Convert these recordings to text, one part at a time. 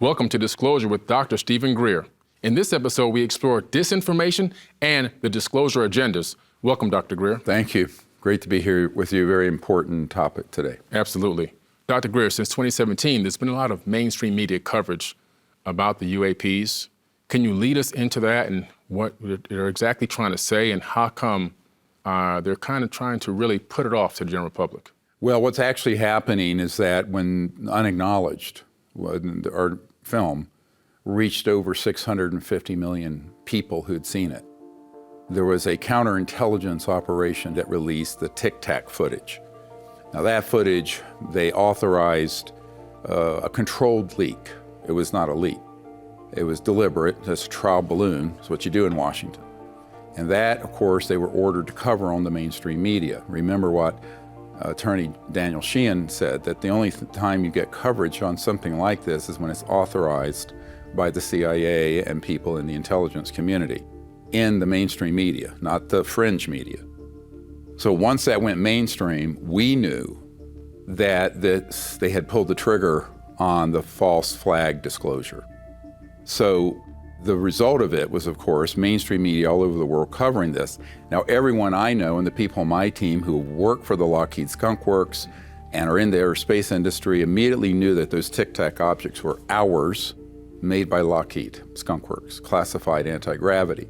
Welcome to Disclosure with Dr. Stephen Greer. In this episode, we explore disinformation and the disclosure agendas. Welcome, Dr. Greer. Thank you. Great to be here with you. Very important topic today. Absolutely. Dr. Greer, since 2017, there's been a lot of mainstream media coverage about the UAPs. Can you lead us into that and what they're exactly trying to say and how come they're kind of trying to really put it off to the general public? Well, what's actually happening is that when Unacknowledged, our film, reached over 650 million people who'd seen it, there was a counterintelligence operation that released the Tic Tac footage. Now that footage, they authorized a controlled leak. It was not a leak. It was deliberate. That's a trial balloon. It's what you do in Washington. And that, of course, they were ordered to cover on the mainstream media. Remember what Attorney Daniel Sheehan said, that the only time you get coverage on something like this is when it's authorized by the CIA and people in the intelligence community in the mainstream media, not the fringe media. So once that went mainstream, we knew that they had pulled the trigger on the false flag disclosure. So the result of it was, of course, mainstream media all over the world covering this. Now, everyone I know and the people on my team who work for the Lockheed Skunk Works and are in the aerospace industry immediately knew that those Tic Tac objects were ours, made by Lockheed Skunk Works, classified anti-gravity.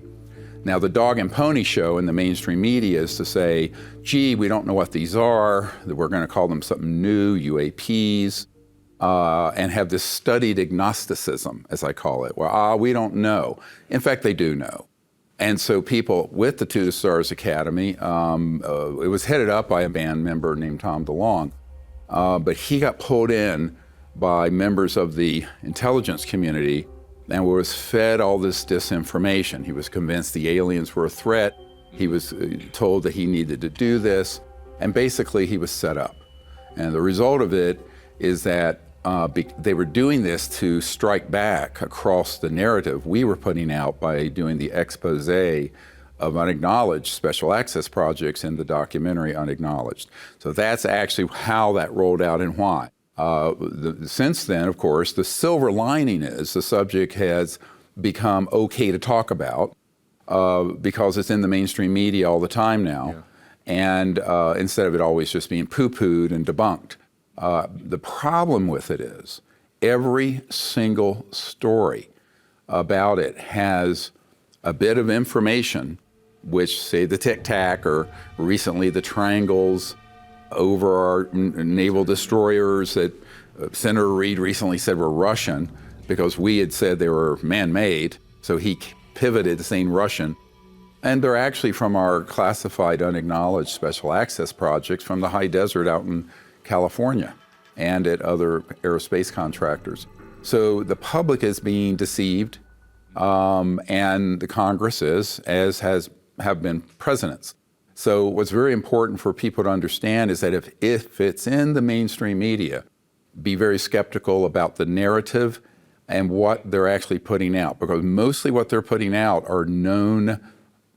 Now, the dog and pony show in the mainstream media is to say, gee, we don't know what these are, that we're going to call them something new, UAPs, and have this studied agnosticism, as I call it. Well, we don't know. In fact, they do know. And so people with the Two Stars Academy, it was headed up by a band member named Tom DeLonge, but he got pulled in by members of the intelligence community and was fed all this disinformation. He was convinced the aliens were a threat. He was told that he needed to do this, and basically he was set up. And the result of it is that they were doing this to strike back across the narrative we were putting out by doing the expose of unacknowledged special access projects in the documentary Unacknowledged. So that's actually how that rolled out and why. Since then, of course, the silver lining is the subject has become okay to talk about because it's in the mainstream media all the time now. Yeah. And instead of it always just being poo-pooed and debunked. The problem with it is every single story about it has a bit of information, which say the Tic Tac or recently the triangles over our naval destroyers that Senator Reid recently said were Russian because we had said they were man-made, so he pivoted saying Russian. And they're actually from our classified unacknowledged special access projects from the high desert out in California and at other aerospace contractors. So the public is being deceived, and the Congress is, as have been presidents. So what's very important for people to understand is that if it's in the mainstream media, be very skeptical about the narrative and what they're actually putting out, because mostly what they're putting out are known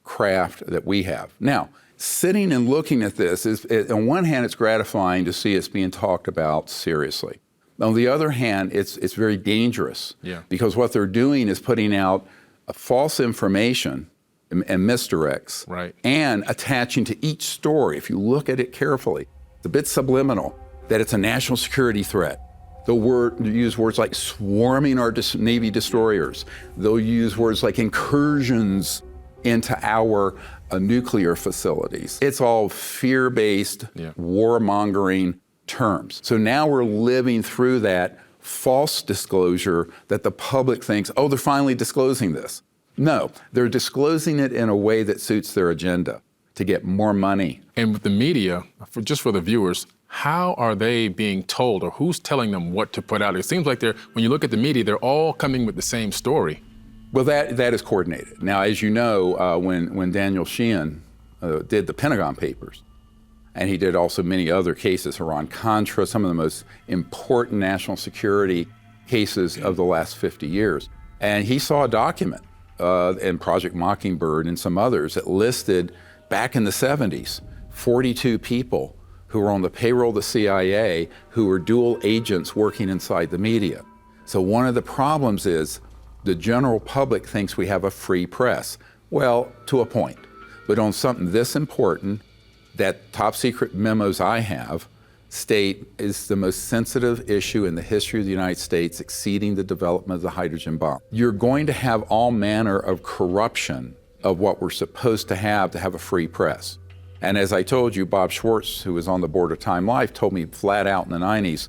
craft that we have. Now, sitting and looking at this is, on one hand, it's gratifying to see it's being talked about seriously. On the other hand, it's very dangerous because what they're doing is putting out false information and misdirects, right, and attaching to each story, if you look at it carefully, it's a bit subliminal, that it's a national security threat. They'll use words like swarming our Navy destroyers. They'll use words like incursions into our nuclear facilities. It's all fear-based, warmongering terms. So now we're living through that false disclosure that the public thinks, oh, they're finally disclosing this. No, they're disclosing it in a way that suits their agenda to get more money. And with the media, just for the viewers, how are they being told, or who's telling them what to put out? It seems like when you look at the media, they're all coming with the same story. Well, that is coordinated. Now, as you know, when Daniel Sheehan did the Pentagon Papers, and he did also many other cases, Iran-Contra, some of the most important national security cases of the last 50 years. And he saw a document in Project Mockingbird and some others that listed, back in the 70s, 42 people who were on the payroll of the CIA who were dual agents working inside the media. So one of the problems is the general public thinks we have a free press. Well, to a point. But on something this important, that top secret memos I have state is the most sensitive issue in the history of the United States, exceeding the development of the hydrogen bomb. You're going to have all manner of corruption of what we're supposed to have a free press. And as I told you, Bob Schwartz, who was on the board of Time Life, told me flat out in the 90s,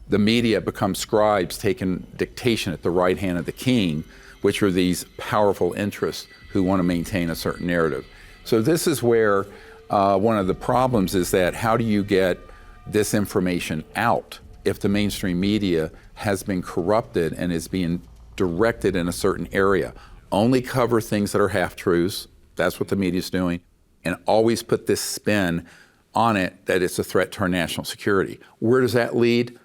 the media becomes scribes taking dictation at the right hand of the king, which are these powerful interests who want to maintain a certain narrative. So this is where one of the problems is that how do you get this information out if the mainstream media has been corrupted and is being directed in a certain area? Only cover things that are half-truths. That's what the media's doing. And always put this spin on it that it's a threat to our national security. Where does that lead?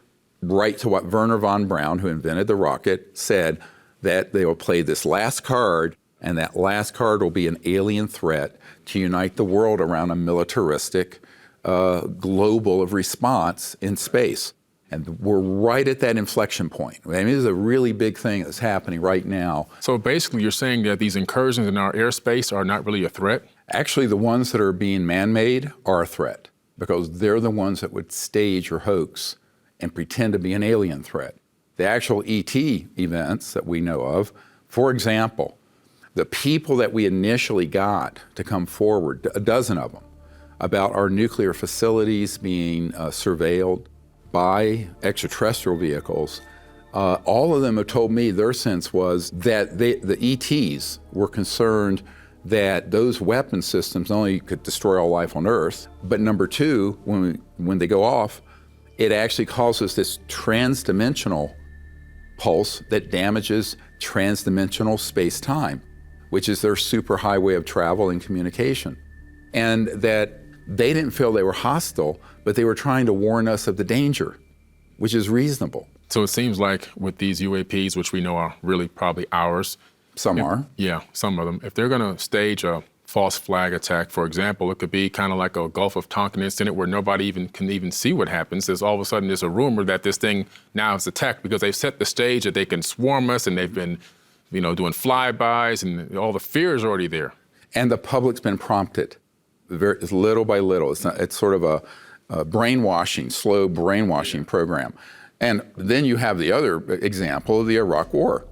Right to what Wernher von Braun, who invented the rocket, said, that they will play this last card, and that last card will be an alien threat to unite the world around a militaristic global of response in space. And we're right at that inflection point. I mean, this is a really big thing that's happening right now. So basically, you're saying that these incursions in our airspace are not really a threat? Actually, the ones that are being man-made are a threat because they're the ones that would stage or hoax and pretend to be an alien threat. The actual ET events that we know of, for example, the people that we initially got to come forward, a dozen of them, about our nuclear facilities being surveilled by extraterrestrial vehicles, all of them have told me their sense was that the ETs were concerned that those weapon systems not only could destroy all life on Earth, but number two, when they go off, it actually causes this transdimensional pulse that damages transdimensional space-time, which is their superhighway of travel and communication. And that they didn't feel they were hostile, but they were trying to warn us of the danger, which is reasonable. So it seems like with these UAPs, which we know are really probably ours. Some are. Yeah, some of them. If they're going to stage a false flag attack, for example, it could be kind of like a Gulf of Tonkin incident where nobody can see what happens. There's all of a sudden there's a rumor that this thing now is attacked because they've set the stage that they can swarm us and they've been, doing flybys and all the fear is already there. And the public's been prompted little by little. It's sort of a brainwashing, slow brainwashing program. And then you have the other example of the Iraq War.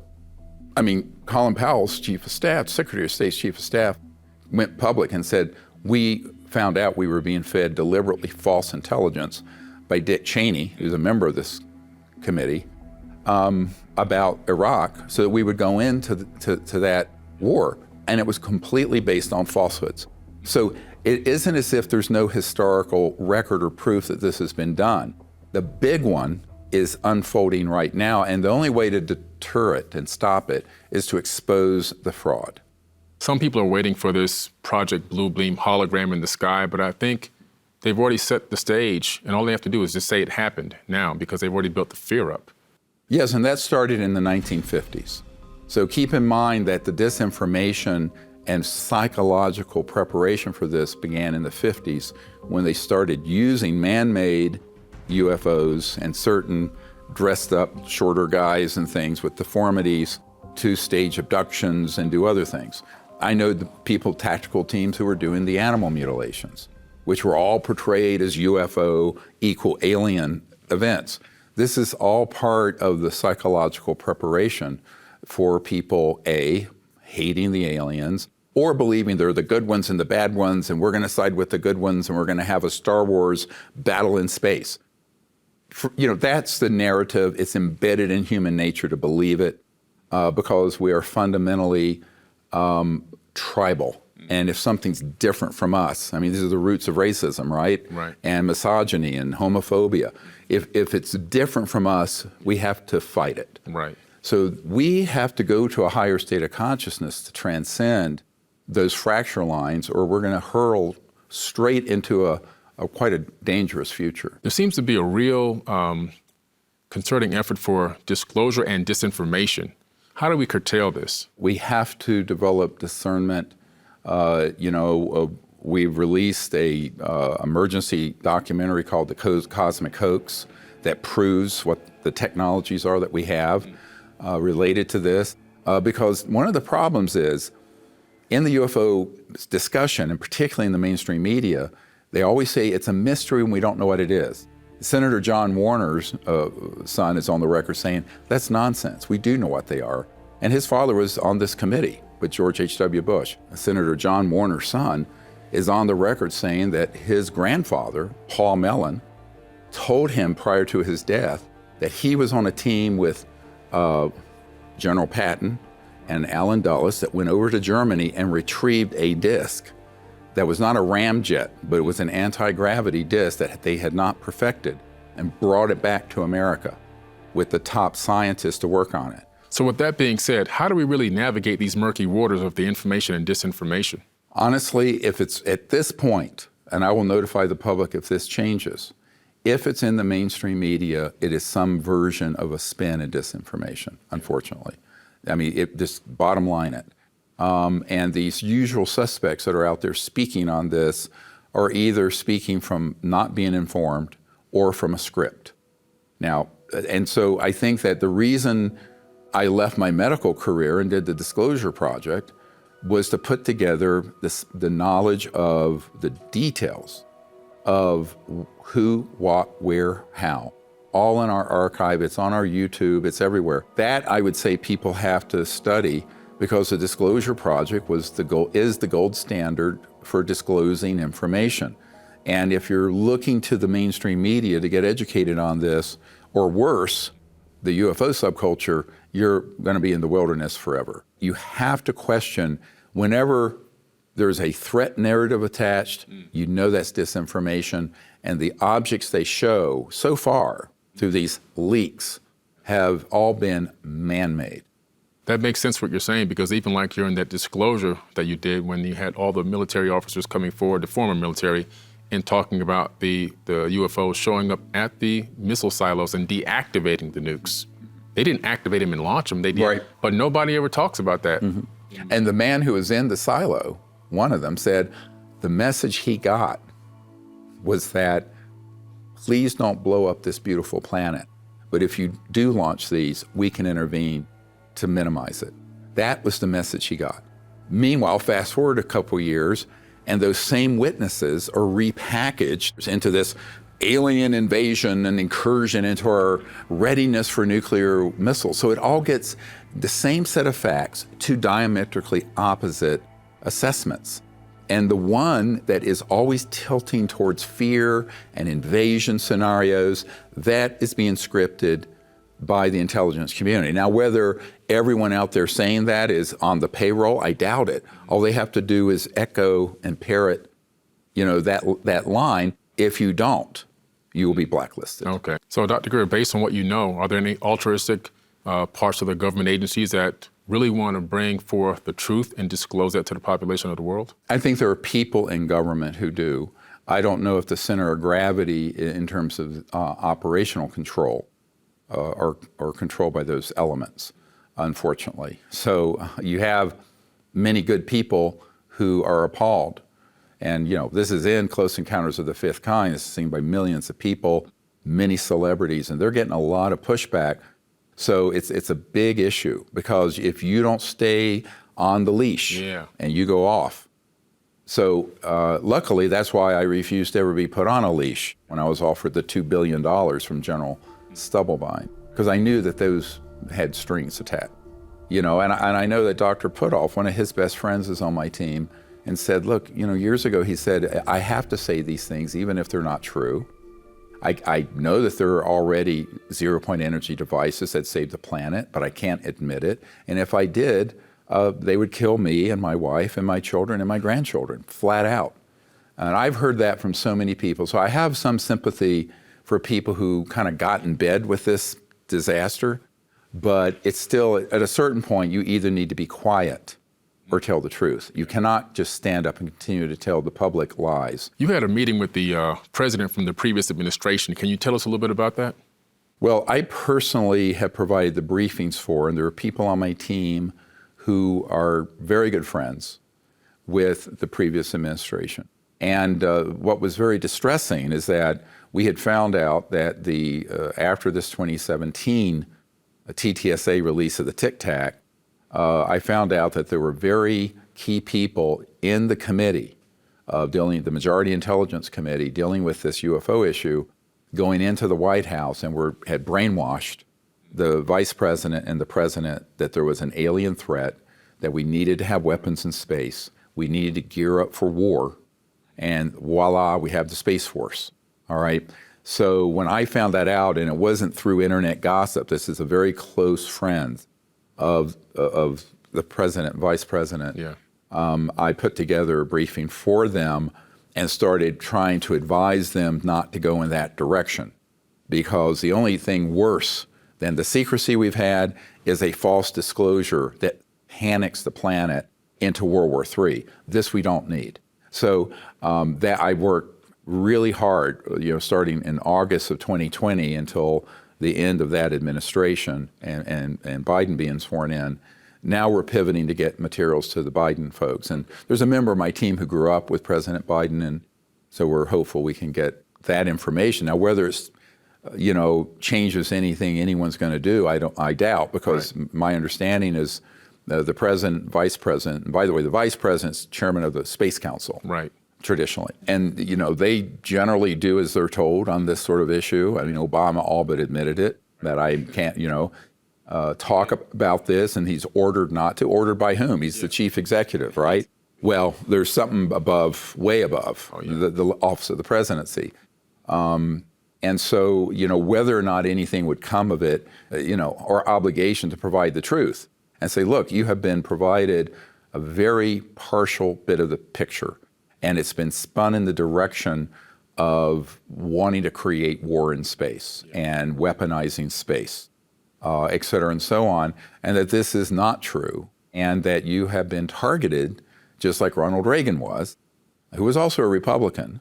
I mean, Colin Powell's chief of staff, Secretary of State's chief of staff, went public and said, we found out we were being fed deliberately false intelligence by Dick Cheney, who's a member of this committee, about Iraq so that we would go into that war. And it was completely based on falsehoods. So it isn't as if there's no historical record or proof that this has been done. The big one is unfolding right now, and the only way to deter it and stop it is to expose the fraud. Some people are waiting for this Project Blue Beam hologram in the sky, but I think they've already set the stage, and all they have to do is just say it happened now because they've already built the fear up. Yes, and that started in the 1950s. So keep in mind that the disinformation and psychological preparation for this began in the 50s when they started using man-made UFOs and certain dressed up shorter guys and things with deformities to stage abductions and do other things. I know the tactical teams who were doing the animal mutilations, which were all portrayed as UFO equal alien events. This is all part of the psychological preparation for people, A, hating the aliens, or believing they're the good ones and the bad ones, and we're going to side with the good ones, and we're going to have a Star Wars battle in space. That's the narrative. It's embedded in human nature to believe it because we are fundamentally tribal. And if something's different from us, I mean, these are the roots of racism, right? Right. And misogyny and homophobia. If it's different from us, we have to fight it. Right. So we have to go to a higher state of consciousness to transcend those fracture lines, or we're going to hurl straight into quite a dangerous future. There seems to be a real concerted effort for disclosure and disinformation. How do we curtail this? We have to develop discernment. We've released a emergency documentary called The Cosmic Hoax that proves what the technologies are that we have. related to this, because one of the problems is in the UFO discussion, and particularly in the mainstream media, they always say it's a mystery and we don't know what it is. Senator John Warner's son is on the record saying, that's nonsense. We do know what they are. And his father was on this committee with George H.W. Bush. Senator John Warner's son is on the record saying that his grandfather, Paul Mellon, told him prior to his death that he was on a team with General Patton and Alan Dulles that went over to Germany and retrieved a disc that was not a ramjet, but it was an anti-gravity disc that they had not perfected, and brought it back to America with the top scientists to work on it. So with that being said, how do we really navigate these murky waters of the information and disinformation? Honestly, if it's at this point, and I will notify the public if this changes, if it's in the mainstream media, it is some version of a spin and disinformation, unfortunately. I mean, just bottom line it. And these usual suspects that are out there speaking on this are either speaking from not being informed or from a script. Now, and so I think that the reason I left my medical career and did the Disclosure Project was to put together the knowledge of the details of who, what, where, how. All in our archive, it's on our YouTube, it's everywhere. That, I would say, people have to study, because the Disclosure Project is the gold standard for disclosing information. And if you're looking to the mainstream media to get educated on this, or worse, the UFO subculture, you're going to be in the wilderness forever. You have to question whenever there's a threat narrative attached, you know that's disinformation, and the objects they show so far through these leaks have all been man-made. That makes sense what you're saying, because even like during that disclosure that you did when you had all the military officers coming forward, the former military, and talking about the UFOs showing up at the missile silos and deactivating the nukes. They didn't activate them and launch them, they did, right. But nobody ever talks about that. Mm-hmm. And the man who was in the silo, one of them said, the message he got was that, please don't blow up this beautiful planet. But if you do launch these, we can intervene to minimize it. That was the message he got. Meanwhile, fast forward a couple years, and those same witnesses are repackaged into this alien invasion and incursion into our readiness for nuclear missiles. So it all gets the same set of facts, two diametrically opposite assessments. And the one that is always tilting towards fear and invasion scenarios, that is being scripted by the intelligence community. Now, whether everyone out there saying that is on the payroll, I doubt it. All they have to do is echo and parrot, that line. If you don't, you will be blacklisted. Okay. So, Dr. Greer, based on what you know, are there any altruistic parts of the government agencies that really want to bring forth the truth and disclose that to the population of the world? I think there are people in government who do. I don't know if the center of gravity in terms of operational control are controlled by those elements, unfortunately. So you have many good people who are appalled. And, this is in Close Encounters of the Fifth Kind. It's seen by millions of people, many celebrities, and they're getting a lot of pushback. So it's a big issue, because if you don't stay on the leash and you go off. So luckily, that's why I refused to ever be put on a leash when I was offered the $2 billion from General Stubblebine, because I knew that those had strings attached. And I know that Dr. Puthoff, one of his best friends, is on my team, and said, look, years ago he said, I have to say these things even if they're not true. I know that there are already zero-point energy devices that save the planet, but I can't admit it. And if I did, they would kill me and my wife and my children and my grandchildren, flat out. And I've heard that from so many people. So I have some sympathy for people who kind of got in bed with this disaster, but it's still, at a certain point, you either need to be quiet or tell the truth. You cannot just stand up and continue to tell the public lies. You had a meeting with the president from the previous administration. Can you tell us a little bit about that? Well, I personally have provided the briefings for, and there are people on my team who are very good friends with the previous administration. And what was very distressing is that we had found out that after this 2017 TTSA release of the Tic Tac, I found out that there were very key people in the committee, the Majority Intelligence Committee, dealing with this UFO issue, going into the White House and had brainwashed the vice president and the president that there was an alien threat, that we needed to have weapons in space, we needed to gear up for war, and voila, we have the Space Force. All right. So when I found that out, and it wasn't through internet gossip, this is a very close friend of the president, vice president. Yeah. I put together a briefing for them and started trying to advise them not to go in that direction, because the only thing worse than the secrecy we've had is a false disclosure that panics the planet into World War III. This we don't need. So that I worked really hard, starting in August of 2020 until the end of that administration and Biden being sworn in. Now we're pivoting to get materials to the Biden folks. And there's a member of my team who grew up with President Biden, and so we're hopeful we can get that information. Now, whether it's, changes anything anyone's going to do, I doubt, because my understanding is the president, vice president, and by the way, the vice president's chairman of the Space Council. Right. Traditionally. And, they generally do as they're told on this sort of issue. I mean, Obama all but admitted it, that I can't, talk about this, and he's ordered not to. Ordered by whom? He's the chief executive, right? Well, there's something above, way above, the office of the presidency. And so, whether or not anything would come of it, our obligation to provide the truth and say, look, you have been provided a very partial bit of the picture, and it's been spun in the direction of wanting to create war in space and weaponizing space, et cetera, and so on, and that this is not true, and that you have been targeted, just like Ronald Reagan was, who was also a Republican,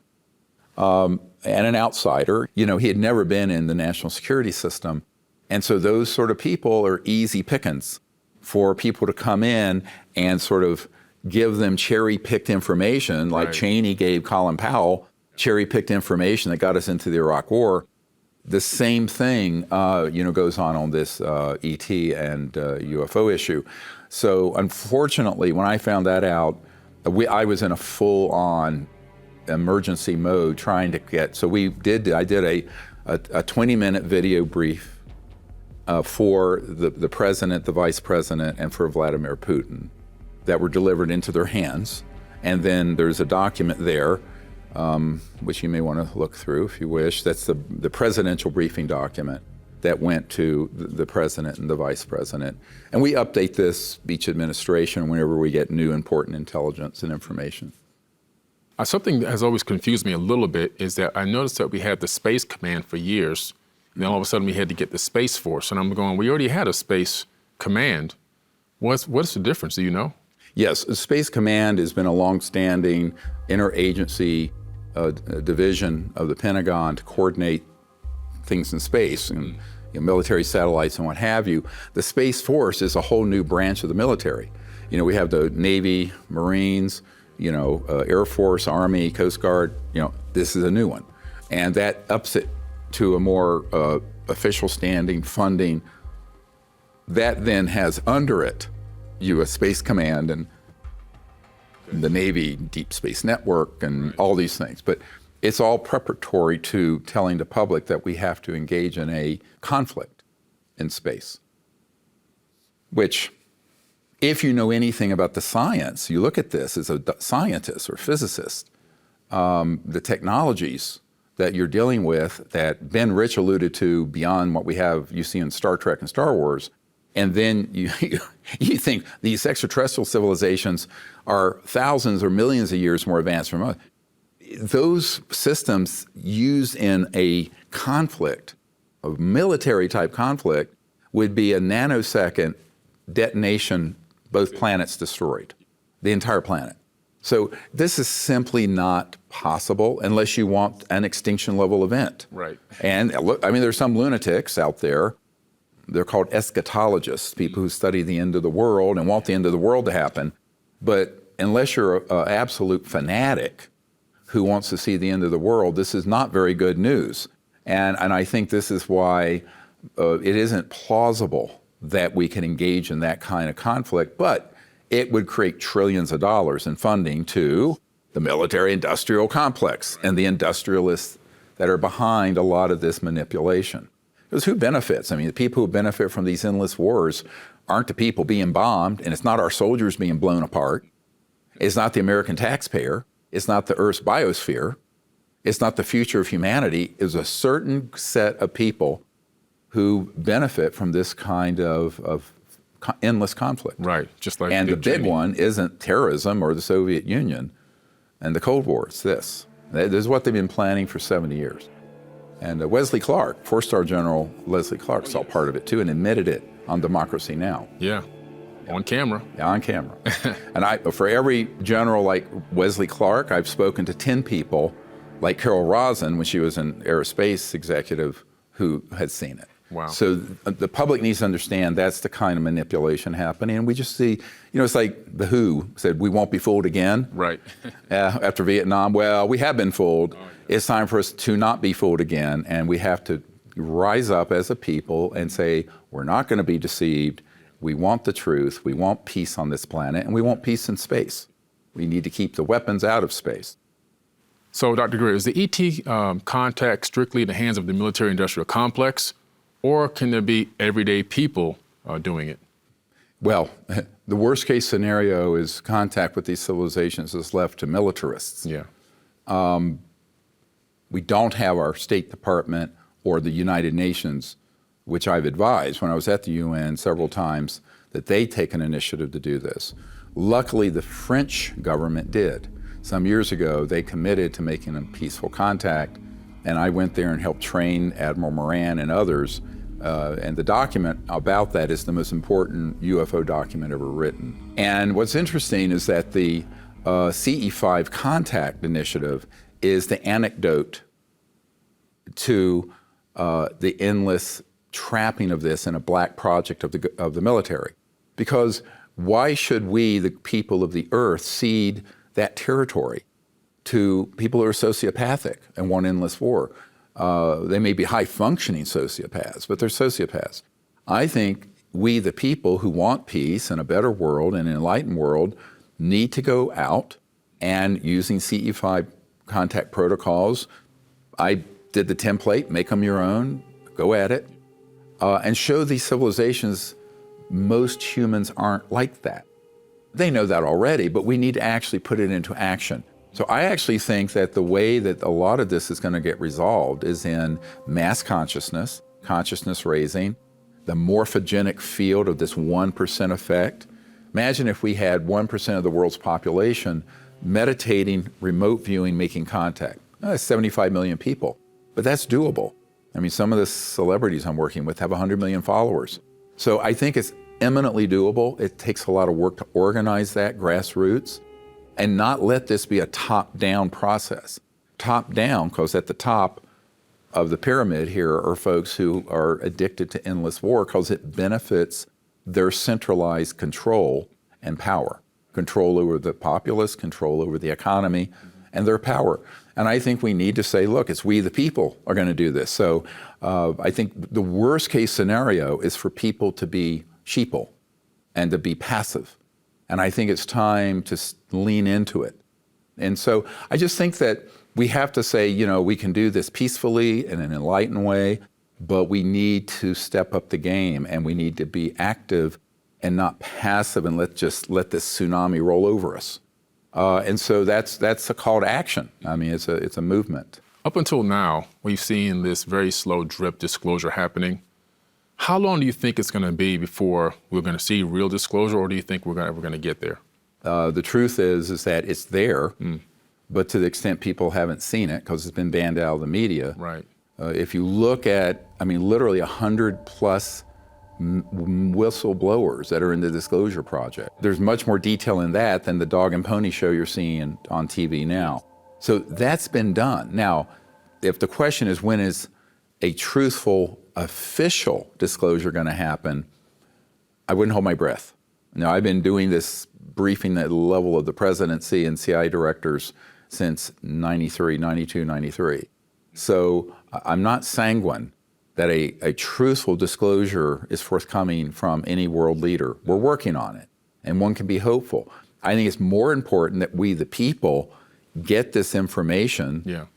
and an outsider. He had never been in the national security system, and so those sort of people are easy pickings for people to come in and sort of give them cherry-picked information, like Cheney gave Colin Powell cherry-picked information that got us into the Iraq War. The same thing, goes on this ET and UFO issue. So unfortunately, when I found that out, I was in a full-on emergency mode trying to get. So I did a 20-minute video brief for the president, the vice president, and for Vladimir Putin, that were delivered into their hands. And then there's a document there, which you may want to look through if you wish. That's the presidential briefing document that went to the president and the vice president. And we update this each administration whenever we get new important intelligence and information. Something that has always confused me a little bit is that I noticed that we had the Space Command for years, and then all of a sudden we had to get the Space Force. And I'm going, we already had a Space Command. What's the difference? Do you know? Yes, the Space Command has been a longstanding interagency division of the Pentagon to coordinate things in space and military satellites and what have you. The Space Force is a whole new branch of the military. We have the Navy, Marines, Air Force, Army, Coast Guard. This is a new one, and that ups it to a more official standing funding. That then has under it U.S. Space Command and the Navy Deep Space Network and all these things. But it's all preparatory to telling the public that we have to engage in a conflict in space, which, if you know anything about the science, you look at this as a scientist or physicist, the technologies that you're dealing with that Ben Rich alluded to beyond what you see in Star Trek and Star Wars, and then you think these extraterrestrial civilizations are thousands or millions of years more advanced from us. Those systems used in a conflict, a military-type conflict, would be a nanosecond detonation, both planets destroyed, the entire planet. So this is simply not possible unless you want an extinction-level event. Right. And look, there's some lunatics out there. They're called eschatologists, people who study the end of the world and want the end of the world to happen. But unless you're an absolute fanatic who wants to see the end of the world, this is not very good news. And I think this is why it isn't plausible that we can engage in that kind of conflict, but it would create trillions of dollars in funding to the military-industrial complex and the industrialists that are behind a lot of this manipulation. Because who benefits? I mean, the people who benefit from these endless wars aren't the people being bombed, and it's not our soldiers being blown apart. It's not the American taxpayer. It's not the Earth's biosphere. It's not the future of humanity. It's a certain set of people who benefit from this kind of endless conflict. Right, just like and the big Jamie. one isn't terrorism or the Soviet Union and the Cold War. It's this. This is what they've been planning for 70 years. And Wesley Clark, four-star General Wesley Clark, saw part of it too and admitted it on Democracy Now! Yeah, on camera. Yeah, on camera. And for every general like Wesley Clark, I've spoken to 10 people like Carol Rosin when she was an aerospace executive who had seen it. Wow. So the public needs to understand that's the kind of manipulation happening. And we just see, it's like the WHO said, we won't be fooled again. Right. After Vietnam. Well, we have been fooled. It's time for us to not be fooled again. And we have to rise up as a people and say, we're not going to be deceived. We want the truth. We want peace on this planet. And we want peace in space. We need to keep the weapons out of space. So, Dr. Greer, is the ET contact strictly in the hands of the military-industrial complex, or can there be everyday people doing it? Well, the worst case scenario is contact with these civilizations is left to militarists. Yeah. We don't have our State Department or the United Nations, which I've advised when I was at the UN several times, that they take an initiative to do this. Luckily, the French government did. Some years ago, they committed to making a peaceful contact, and I went there and helped train Admiral Moran and others. And the document about that is the most important UFO document ever written. And what's interesting is that the CE5 contact initiative is the anecdote to the endless trapping of this in a black project of the military. Because why should we, the people of the earth, cede that territory to people who are sociopathic and want endless war? They may be high-functioning sociopaths, but they're sociopaths. I think we, the people who want peace and a better world and an enlightened world, need to go out and using CE5 contact protocols. I did the template, make them your own, go at it, and show these civilizations most humans aren't like that. They know that already, but we need to actually put it into action. So I actually think that the way that a lot of this is going to get resolved is in mass consciousness, consciousness raising, the morphogenic field of this 1% effect. Imagine if we had 1% of the world's population meditating, remote viewing, making contact. That's 75 million people, but that's doable. I mean, some of the celebrities I'm working with have 100 million followers. So I think it's eminently doable. It takes a lot of work to organize that, grassroots, and not let this be a top-down process. Top-down, because at the top of the pyramid here are folks who are addicted to endless war because it benefits their centralized control and power. Control over the populace, control over the economy, and their power. And I think we need to say, look, it's we the people are going to do this. So I think the worst case scenario is for people to be sheeple and to be passive. And I think it's time to lean into it. And so I just think that we have to say, we can do this peacefully in an enlightened way, but we need to step up the game and we need to be active and not passive and let this tsunami roll over us. And so that's a call to action. I mean, it's a movement. Up until now, we've seen this very slow drip disclosure happening. How long do you think it's going to be before we're going to see real disclosure, or do you think we're ever going to get there? The truth is that it's there, but to the extent people haven't seen it because it's been banned out of the media. Right. If you look at, literally 100 plus whistleblowers that are in the Disclosure Project. There's much more detail in that than the dog and pony show you're seeing on TV now. So that's been done. Now, if the question is when is a truthful, official disclosure going to happen, I wouldn't hold my breath. Now, I've been doing this briefing at the level of the presidency and CIA directors since 92, 93. So I'm not sanguine that a truthful disclosure is forthcoming from any world leader. We're working on it, and one can be hopeful. I think it's more important that we, the people, get this information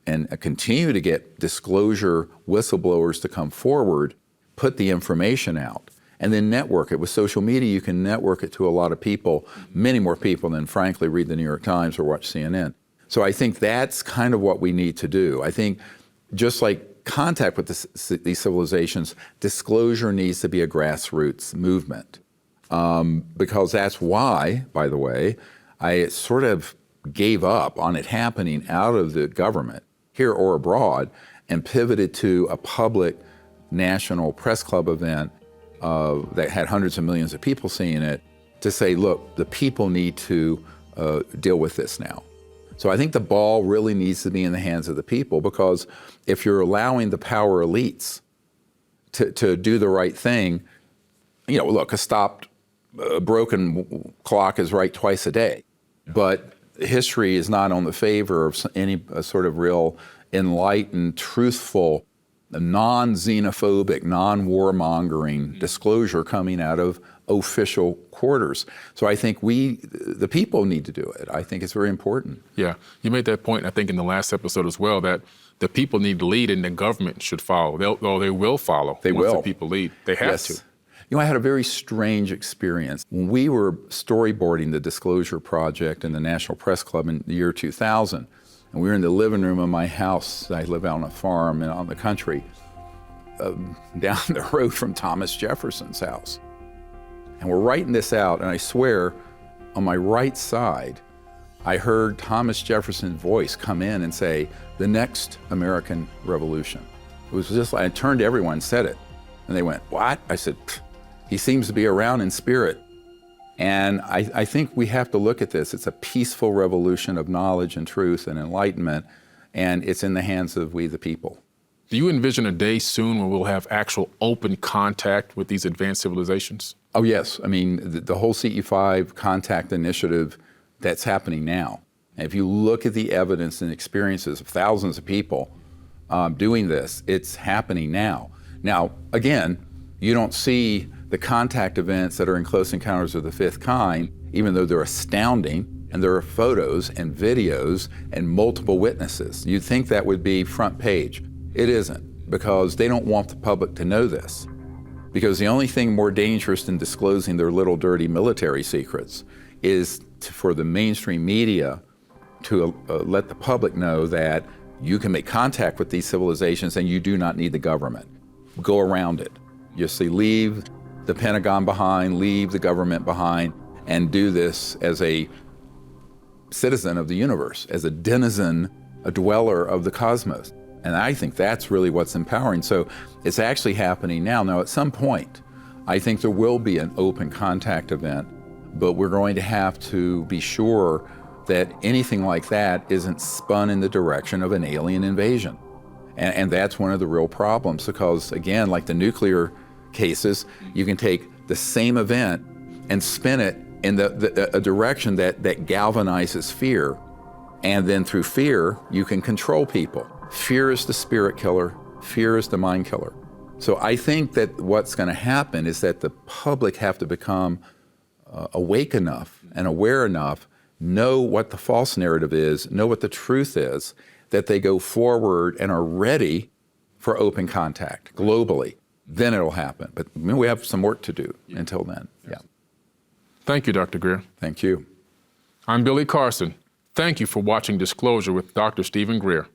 and continue to get disclosure whistleblowers to come forward, put the information out, and then network it. With social media, you can network it to a lot of people, many more people than, frankly, read the New York Times or watch CNN. So I think that's kind of what we need to do. I think just like contact with these civilizations, disclosure needs to be a grassroots movement. Because that's why, by the way, I sort of gave up on it happening out of the government, here or abroad, and pivoted to a public national press club event that had hundreds of millions of people seeing it, to say, look, the people need to deal with this now. So I think the ball really needs to be in the hands of the people, because if you're allowing the power elites to do the right thing, look, a broken clock is right twice a day. But history is not on the favor of any sort of real enlightened, truthful, non-xenophobic, non-warmongering disclosure coming out of official quarters. So I think the people need to do it. I think it's very important. Yeah, you made that point, I think, in the last episode as well, that the people need to lead and the government should follow. They will follow. They once will. The people lead. They have to. I had a very strange experience. When we were storyboarding the Disclosure Project in the National Press Club in the year 2000, and we were in the living room of my house. I live out on a farm and on the country, down the road from Thomas Jefferson's house. And we're writing this out, and I swear, on my right side, I heard Thomas Jefferson's voice come in and say, "The next American Revolution." It was just like, I turned to everyone and said it. And they went, "What?" I said, "He seems to be around in spirit." And I think we have to look at this. It's a peaceful revolution of knowledge and truth and enlightenment, and it's in the hands of we the people. Do you envision a day soon when we'll have actual open contact with these advanced civilizations? Oh, yes. I mean, the whole CE5 contact initiative, that's happening now. And if you look at the evidence and experiences of thousands of people doing this, it's happening now. Now, again, you don't see the contact events that are in Close Encounters of the Fifth Kind, even though they're astounding, and there are photos and videos and multiple witnesses. You'd think that would be front page. It isn't, because they don't want the public to know this. Because the only thing more dangerous than disclosing their little dirty military secrets is for the mainstream media to let the public know that you can make contact with these civilizations and you do not need the government. Go around it. You see, leave the Pentagon behind, leave the government behind, and do this as a citizen of the universe, as a denizen, a dweller of the cosmos. And I think that's really what's empowering. So it's actually happening now. Now, at some point, I think there will be an open contact event, but we're going to have to be sure that anything like that isn't spun in the direction of an alien invasion. And that's one of the real problems, because, again, like the nuclear cases, you can take the same event and spin it in a direction that galvanizes fear. And then through fear, you can control people. Fear is the spirit killer. Fear is the mind killer. So I think that what's going to happen is that the public have to become awake enough and aware enough, know what the false narrative is, know what the truth is, that they go forward and are ready for open contact globally. Then it'll happen. But we have some work to do until then. Yeah. Thank you, Dr. Greer. Thank you. I'm Billy Carson. Thank you for watching Disclosure with Dr. Stephen Greer.